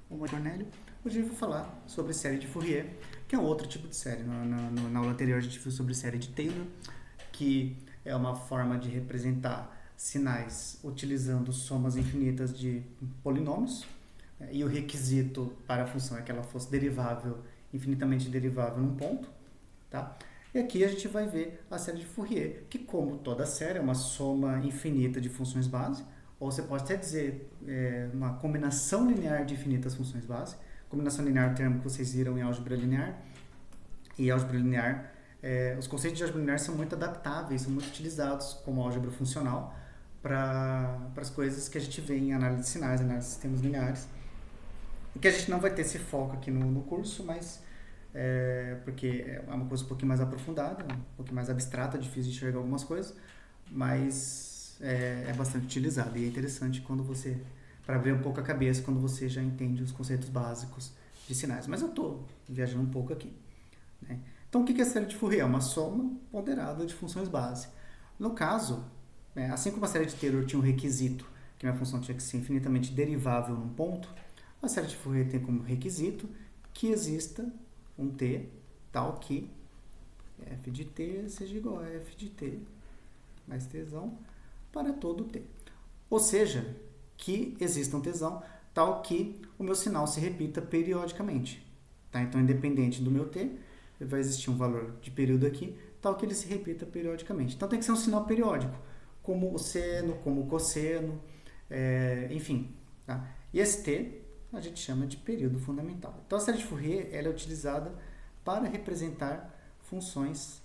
Oi, Cornélio. Hoje eu vou falar sobre série de Fourier, que é um outro tipo de série. Na aula anterior a gente viu sobre série de Taylor, que é uma forma de representar sinais utilizando somas infinitas de polinômios. E o requisito para a função é que ela fosse derivável, infinitamente derivável num ponto. Tá? E aqui a gente vai ver a série de Fourier, que como toda série é uma soma infinita de funções base, ou você pode até dizer uma combinação linear de infinitas funções base. Combinação linear é o termo que vocês viram em álgebra linear. E álgebra linear, os conceitos de álgebra linear são muito adaptáveis, são muito utilizados como álgebra funcional para as coisas que a gente vê em análise de sinais, análise de sistemas lineares. E que a gente não vai ter esse foco aqui no curso, mas porque é uma coisa um pouquinho mais aprofundada, um pouquinho mais abstrata, difícil de enxergar algumas coisas, mas é bastante utilizado e é interessante quando você, para abrir um pouco a cabeça, quando você já entende os conceitos básicos de sinais. Mas eu estou viajando um pouco aqui. Né? Então, o que é a série de Fourier? É uma soma ponderada de funções base. No caso, assim como a série de Taylor tinha um requisito, que minha função tinha que ser infinitamente derivável num ponto, a série de Fourier tem como requisito que exista um t tal que f de t seja igual a f de t mais tzão para todo t. Ou seja, que exista um tzão tal que o meu sinal se repita periodicamente. Tá? Então, independente do meu t, vai existir um valor de período aqui, tal que ele se repita periodicamente. Então, tem que ser um sinal periódico, como o seno, como o cosseno, enfim. Tá? E esse t a gente chama de período fundamental. Então, a série de Fourier ela é utilizada para representar funções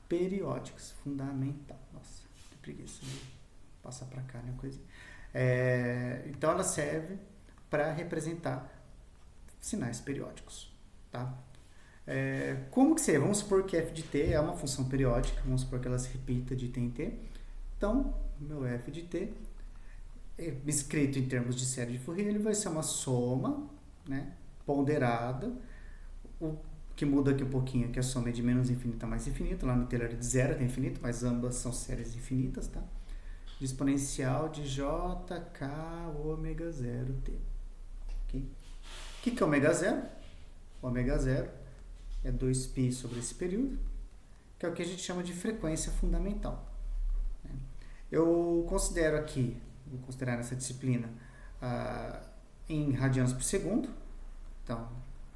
periódicas. Fundamental. Nossa, que preguiça de passar para cá, né? Coisa. Então, ela serve para representar sinais periódicos. Tá? Como que seria? Vamos supor que f de t é uma função periódica, vamos supor que ela se repita de t em t. Então, meu f de t, escrito em termos de série de Fourier, ele vai ser uma soma, né, ponderada, o que muda aqui um pouquinho, que a soma é de menos infinito a mais infinito, lá no Taylor é de 0 até infinito, mas ambas são séries infinitas, tá? De exponencial de j, k, ômega 0, t. Okay? O que é ômega 0? Ômega 0 é 2π sobre esse período, que é o que a gente chama de frequência fundamental. Eu considero aqui, vou considerar nessa disciplina, em radianos por segundo. Então,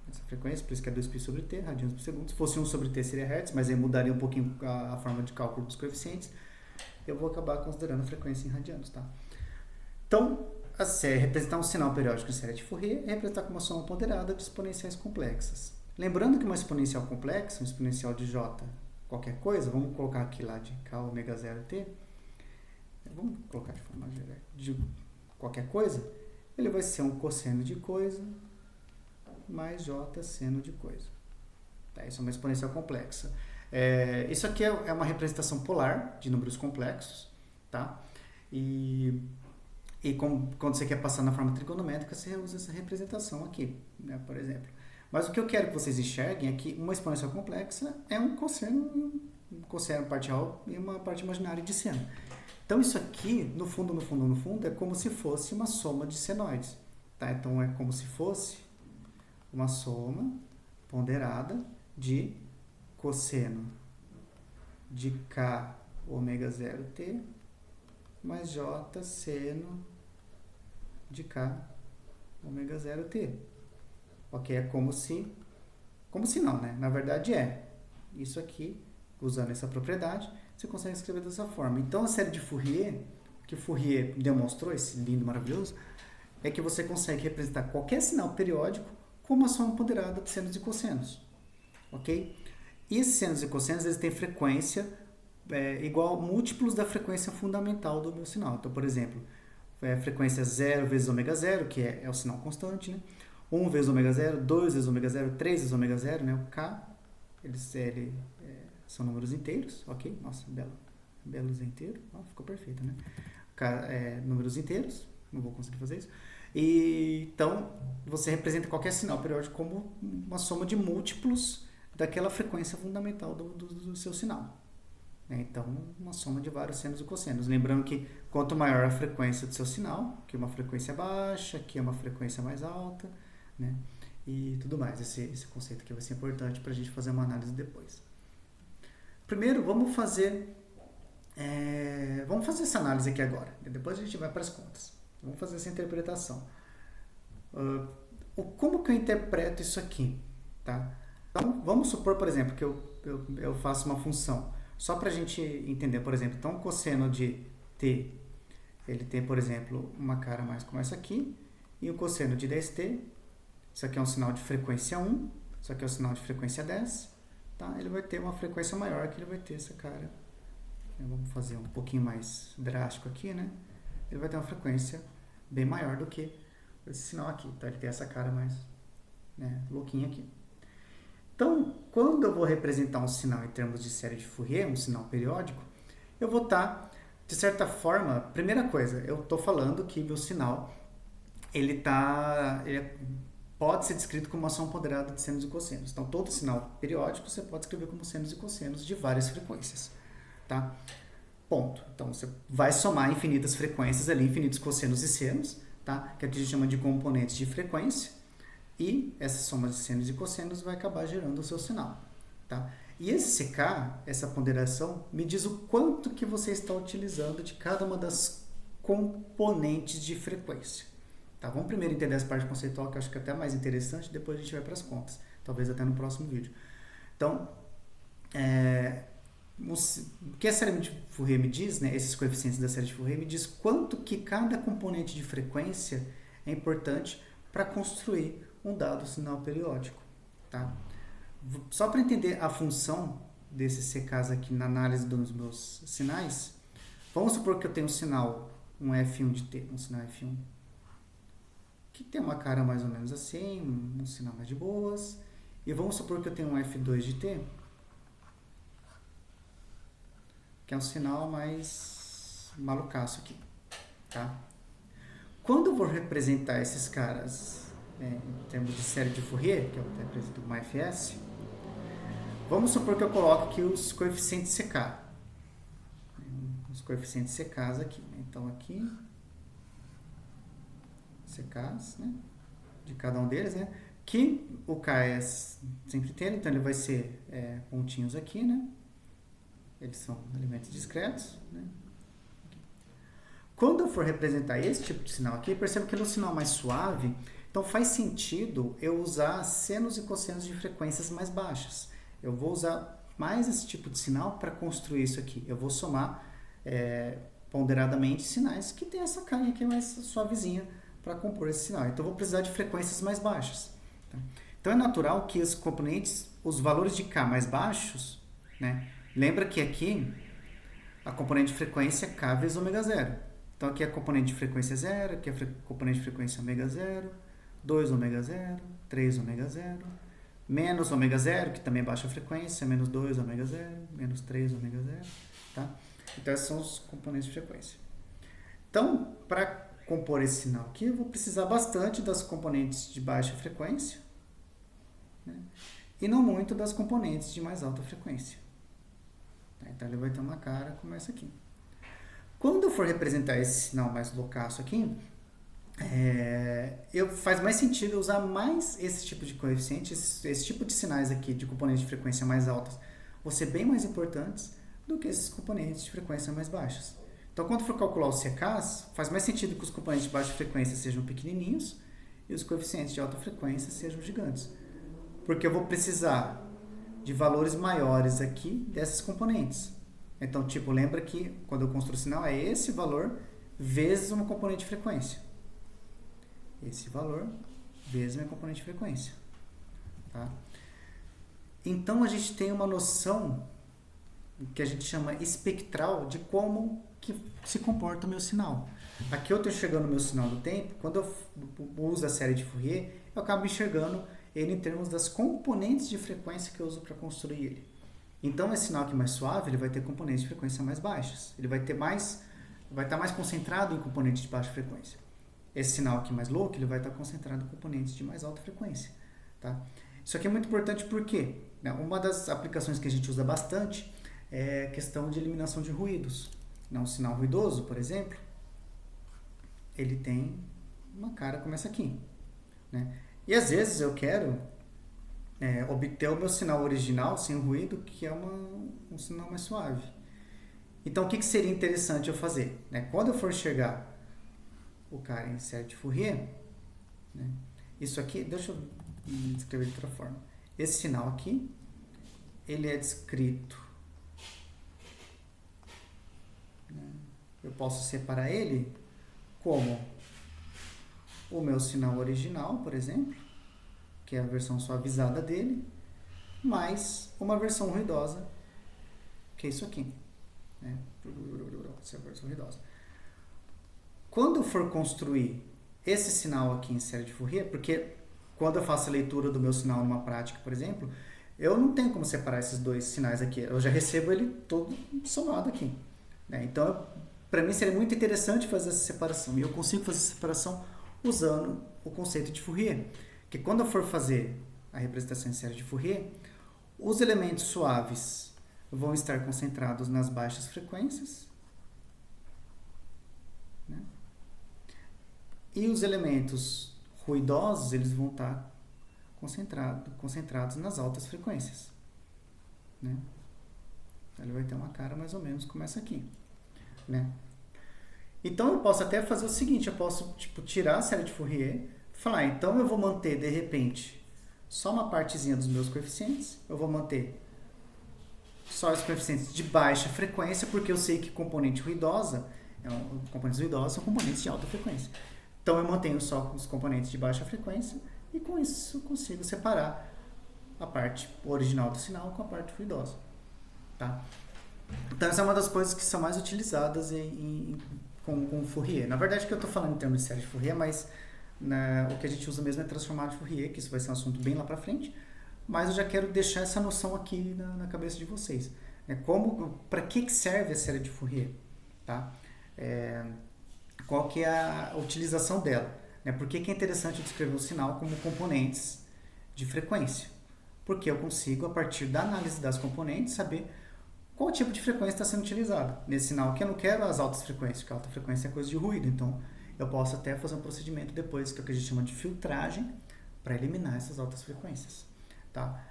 essa frequência, por isso que é 2π sobre t, radianos por segundo. Se fosse 1 sobre t seria hertz, mas aí mudaria um pouquinho a forma de cálculo dos coeficientes. Eu vou acabar considerando a frequência em radianos. Tá? Então, a série, representar um sinal periódico em série de Fourier é representar com uma soma ponderada de exponenciais complexas. Lembrando que uma exponencial complexa, um exponencial de j, qualquer coisa, vamos colocar aqui lá de k ômega 0 t, vamos colocar de forma geral, de qualquer coisa, ele vai ser um cosseno de coisa mais j seno de coisa. Tá? Isso é uma exponencial complexa. Isso aqui é uma representação polar de números complexos. Tá? E quando você quer passar na forma trigonométrica, você usa essa representação aqui, né, por exemplo. Mas o que eu quero que vocês enxerguem é que uma exponencial complexa é um cosseno parte real e uma parte imaginária de seno. Então, isso aqui, no fundo, é como se fosse uma soma de senoides. Tá? Então, é como se fosse uma soma ponderada de cosseno de k ômega 0 t mais j seno de k ômega 0 t. Ok? É como se não, né? Na verdade isso aqui, usando essa propriedade, você consegue escrever dessa forma. Então, a série de Fourier, que o Fourier demonstrou, esse lindo, maravilhoso, é que você consegue representar qualquer sinal periódico com uma soma ponderada de senos e cossenos. Ok? E esses senos e cossenos, eles têm frequência igual a múltiplos da frequência fundamental do meu sinal. Então, por exemplo, a frequência 0 vezes ômega 0, que é o sinal constante, né? 1 vezes ômega 0, 2 vezes ômega 0, 3 vezes ômega 0, né? O K, eles são números inteiros, ok? Nossa, belos inteiros, ficou perfeito, né? K, números inteiros, não vou conseguir fazer isso. E, então, você representa qualquer sinal periódico como uma soma de múltiplos daquela frequência fundamental do seu sinal. Então, uma soma de vários senos e cossenos. Lembrando que quanto maior a frequência do seu sinal, que é uma frequência baixa, que é uma frequência mais alta, né? E tudo mais. Esse conceito aqui vai ser importante para a gente fazer uma análise depois. Primeiro, vamos fazer essa análise aqui agora. E depois a gente vai para as contas. Vamos fazer essa interpretação. Como que eu interpreto isso aqui? Tá? Então, vamos supor, por exemplo, que eu faço uma função. Só para a gente entender, por exemplo, então o cosseno de t, ele tem, por exemplo, uma cara mais como essa aqui, e o cosseno de 10t, isso aqui é um sinal de frequência 1, isso aqui é um sinal de frequência 10, tá? Ele vai ter uma frequência maior, que ele vai ter essa cara. Vamos fazer um pouquinho mais drástico aqui, né? Ele vai ter uma frequência bem maior do que esse sinal aqui. Então, ele tem essa cara mais, né, louquinha aqui. Então, quando eu vou representar um sinal em termos de série de Fourier, um sinal periódico, eu vou estar, de certa forma, primeira coisa, eu estou falando que meu sinal ele pode ser descrito como uma soma ponderada de senos e cossenos. Então, todo sinal periódico você pode escrever como senos e cossenos de várias frequências. Tá? Ponto. Então, você vai somar infinitas frequências ali, infinitos cossenos e senos, tá? Que aqui a gente chama de componentes de frequência. E essa soma de senos e cossenos vai acabar gerando o seu sinal. Tá? E esse CK, essa ponderação, me diz o quanto que você está utilizando de cada uma das componentes de frequência. Tá? Vamos primeiro entender essa parte conceitual, que eu acho que é até mais interessante, depois a gente vai para as contas. Talvez até no próximo vídeo. Então, o que a série de Fourier me diz, né, esses coeficientes da série de Fourier, me diz quanto que cada componente de frequência é importante para construir um dado sinal periódico. Tá? Só para entender a função desses CKs aqui na análise dos meus sinais, vamos supor que eu tenho um sinal, um F1 de T, um sinal F1, que tem uma cara mais ou menos assim, um sinal mais de boas, e vamos supor que eu tenho um F2 de T, que é um sinal mais malucaço aqui. Tá? Quando eu vou representar esses caras em termos de série de Fourier, que eu represento como FS, vamos supor que eu coloque aqui os coeficientes CK. Os coeficientes CKs aqui. Então, aqui, CKs, né? De cada um deles, né? Que o K é sempre inteiro, então ele vai ser pontinhos aqui, né? Eles são elementos discretos, né? Quando eu for representar esse tipo de sinal aqui, perceba que ele é um sinal mais suave. Então, faz sentido eu usar senos e cossenos de frequências mais baixas. Eu vou usar mais esse tipo de sinal para construir isso aqui. Eu vou somar ponderadamente sinais que tem essa carinha aqui mais suavezinha para compor esse sinal. Então, eu vou precisar de frequências mais baixas. Tá? Então, é natural que os componentes, os valores de K mais baixos, né? Lembra que aqui a componente de frequência é K vezes ômega zero. Então, aqui é a componente de frequência 0, aqui é a componente de frequência ômega 0, 2 ômega 0, 3 ômega 0, menos ômega 0, que também é baixa frequência, menos 2 ômega 0, menos 3 ômega 0. Tá? Então, esses são os componentes de frequência. Então, para compor esse sinal aqui, eu vou precisar bastante das componentes de baixa frequência, né? E não muito das componentes de mais alta frequência. Então, ele vai ter uma cara como essa aqui. Quando eu for representar esse sinal mais loucaço aqui, faz mais sentido usar mais esse tipo de coeficiente, esse tipo de sinais aqui de componentes de frequência mais altas, vão ser bem mais importantes do que esses componentes de frequência mais baixas. Então, quando for calcular os CKs, faz mais sentido que os componentes de baixa frequência sejam pequenininhos e os coeficientes de alta frequência sejam gigantes. Porque eu vou precisar de valores maiores aqui dessas componentes. Então, tipo, lembra que quando eu construo o sinal é esse valor vezes uma componente de frequência. Esse valor vezes minha componente de frequência. Tá? Então, a gente tem uma noção que a gente chama espectral de como que se comporta o meu sinal. Aqui eu estou enxergando o meu sinal do tempo. Quando eu uso a série de Fourier, eu acabo enxergando ele em termos das componentes de frequência que eu uso para construir ele. Então, esse sinal aqui mais suave, ele vai ter componentes de frequência mais baixas. Ele vai estar mais concentrado em componentes de baixa frequência. Esse sinal aqui mais louco, ele vai estar concentrado em componentes de mais alta frequência. Tá? Isso aqui é muito importante porque uma das aplicações que a gente usa bastante é a questão de eliminação de ruídos. Um sinal ruidoso, por exemplo, ele tem uma cara como essa aqui. Né? E às vezes eu quero obter o meu sinal original sem ruído, que é um sinal mais suave. Então, o que seria interessante eu fazer? Né? Quando eu for enxergar o cara em série de Fourier, né? Isso aqui, deixa eu descrever de outra forma. Esse sinal aqui, ele é descrito, né? Eu posso separar ele como o meu sinal original, por exemplo, que é a versão suavizada dele, mais uma versão ruidosa, que é isso aqui. Né? Essa é a versão ruidosa. Quando eu for construir esse sinal aqui em série de Fourier, porque quando eu faço a leitura do meu sinal numa prática, por exemplo, eu não tenho como separar esses dois sinais aqui. Eu já recebo ele todo somado aqui. Né? Então, para mim seria muito interessante fazer essa separação. E eu consigo fazer essa separação usando o conceito de Fourier. Que quando eu for fazer a representação em série de Fourier, os elementos suaves vão estar concentrados nas baixas frequências, né? E os elementos ruidosos, eles vão estar concentrados nas altas frequências, né? Então, ele vai ter uma cara mais ou menos como essa aqui, né? Então eu posso até fazer o seguinte, eu posso tirar a série de Fourier, falar, então eu vou manter de repente só uma partezinha dos meus coeficientes, eu vou manter só os coeficientes de baixa frequência, porque eu sei que componentes ruidosos são componentes de alta frequência. Então eu mantenho só os componentes de baixa frequência e com isso eu consigo separar a parte original do sinal com a parte ruidosa. Tá? Então essa é uma das coisas que são mais utilizadas com Fourier. Na verdade, que eu estou falando em termos de série de Fourier, mas o que a gente usa mesmo é transformado de Fourier, que isso vai ser um assunto bem lá para frente. Mas eu já quero deixar essa noção aqui na cabeça de vocês. Para que serve a série de Fourier? Tá? Qual que é a utilização dela? Por que é interessante descrever o sinal como componentes de frequência? Porque eu consigo, a partir da análise das componentes, saber qual tipo de frequência está sendo utilizada. Nesse sinal aqui eu não quero as altas frequências, porque a alta frequência é coisa de ruído. Então, eu posso até fazer um procedimento depois, que é o que a gente chama de filtragem, para eliminar essas altas frequências. Tá?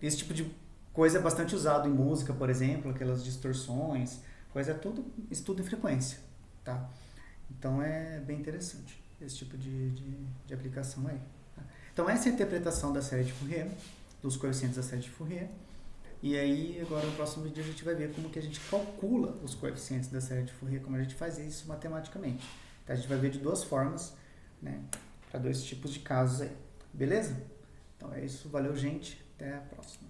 Esse tipo de coisa é bastante usado em música, por exemplo, aquelas distorções, coisa é tudo estudo em frequência. Tá? Então é bem interessante esse tipo de aplicação aí. Tá? Então essa é a interpretação da série de Fourier, dos coeficientes da série de Fourier. E aí agora no próximo vídeo a gente vai ver como que a gente calcula os coeficientes da série de Fourier, como a gente faz isso matematicamente. Então, a gente vai ver de duas formas, né, para dois tipos de casos aí. Beleza? Então é isso, valeu gente, até a próxima.